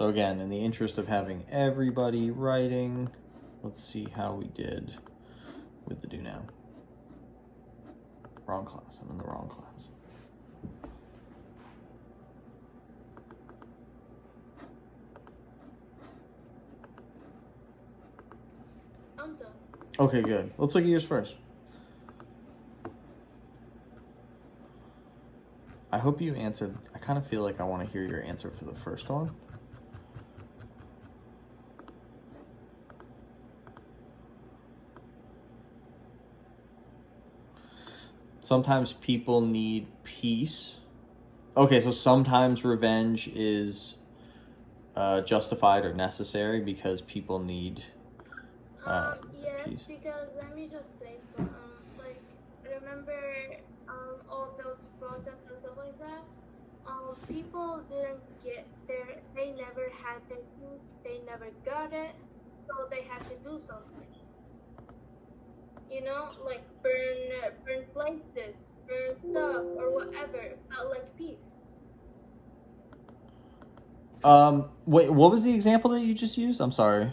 So again, in the interest of having everybody writing, let's see how we did with the do now. Wrong class. I'm in the wrong class. I'm done. Okay, good. Let's look at yours first. I hope you answered. I kind of feel like I want to hear your answer for the first one. Sometimes people need peace. Okay, so sometimes revenge is justified or necessary because people need Yes, peace. because let me just say so. Like, remember, all those protests and stuff like that. People didn't get their. They never had their peace. They never got it, so they had to do something. You know, like burn places, burn stuff, or whatever. It felt like peace. Wait, what was the example that you just used? I'm sorry.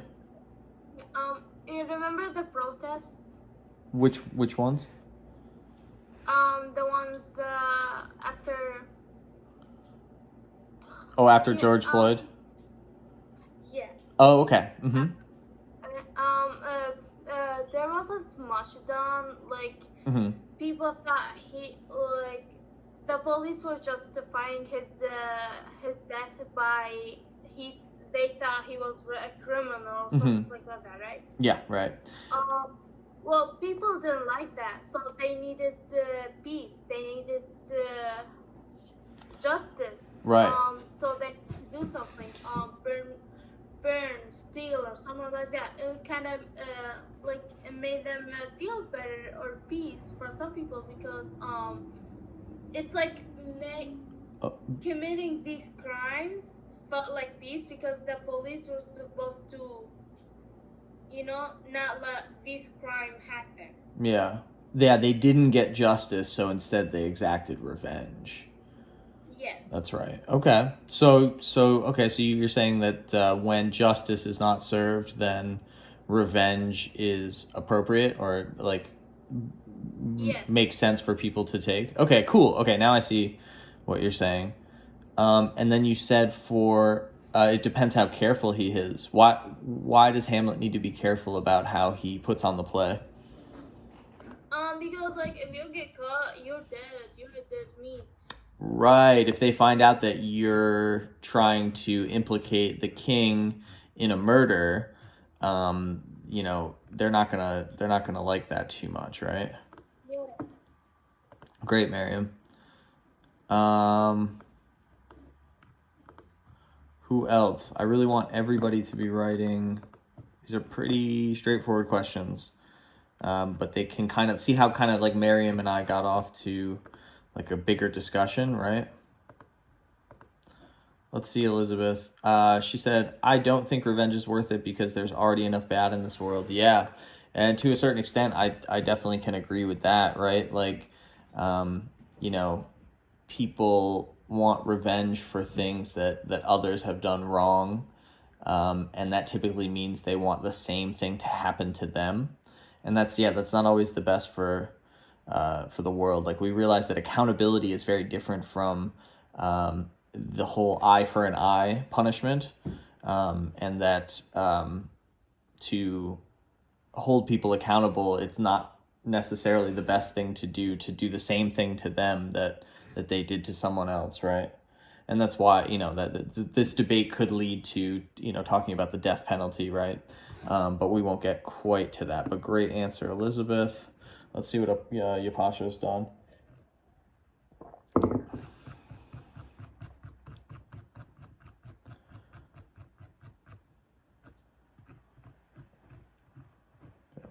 You remember the protests? Which ones? The ones after. Oh, after Yeah, George Floyd? Yeah. Oh, okay. Mm-hmm. There wasn't much done. Like, Mm-hmm. people thought the police were justifying his death by they thought he was a criminal or something like that, right? Yeah, right. Well, people didn't like that, so they needed peace. They needed justice. Right. So they do something. Burn, steal, or something like that. It kind of it made them feel better or peace for some people, because it's like committing these crimes felt like peace because the police were supposed to, not let this crime happen. Yeah. Yeah, they didn't get justice, so instead they exacted revenge. Yes. That's right. Okay. So you're saying that when justice is not served, then revenge is appropriate, or like Yes. makes sense for people to take. Okay, cool. Okay, now I see what you're saying. And then you said for it depends how careful he is. Why does Hamlet need to be careful about how he puts on the play? Because if you get caught, you're dead. You're dead meat. Right. If they find out that you're trying to implicate the king in a murder, they're not gonna like that too much, right? Yeah. Great, Miriam. Who else? I really want everybody to be writing. These are pretty straightforward questions, but they can kind of see how kind of like Miriam and I got off to like a bigger discussion, right? Let's see, Elizabeth. She said, I don't think revenge is worth it because there's already enough bad in this world. Yeah. And to a certain extent, I definitely can agree with that, right? Like, people want revenge for things that others have done wrong. And that typically means they want the same thing to happen to them. And that's not always the best for the world. Like, we realize that accountability is very different from the whole eye for an eye punishment, and that to hold people accountable, it's not necessarily the best thing to do the same thing to them that they did to someone else, right? And that's why, that this debate could lead to, talking about the death penalty, right? But we won't get quite to that. But great answer, Elizabeth. Let's see what Yapasha's done. Gotta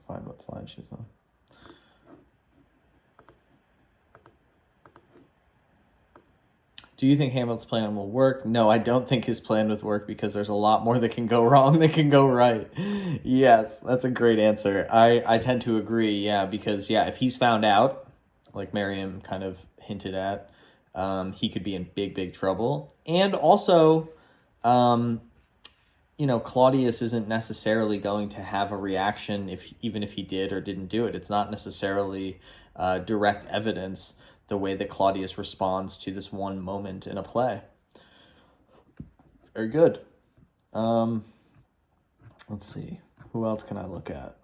find what slide she's on. Do you think Hamlet's plan will work? No, I don't think his plan would work because there's a lot more that can go wrong than can go right. Yes, that's a great answer. I tend to agree, yeah, because, yeah, if he's found out, like Miriam kind of hinted at, he could be in big, big trouble. And also, Claudius isn't necessarily going to have a reaction even if he did or didn't do it. It's not necessarily direct evidence the way that Claudius responds to this one moment in a play. Very good. Let's see. Who else can I look at?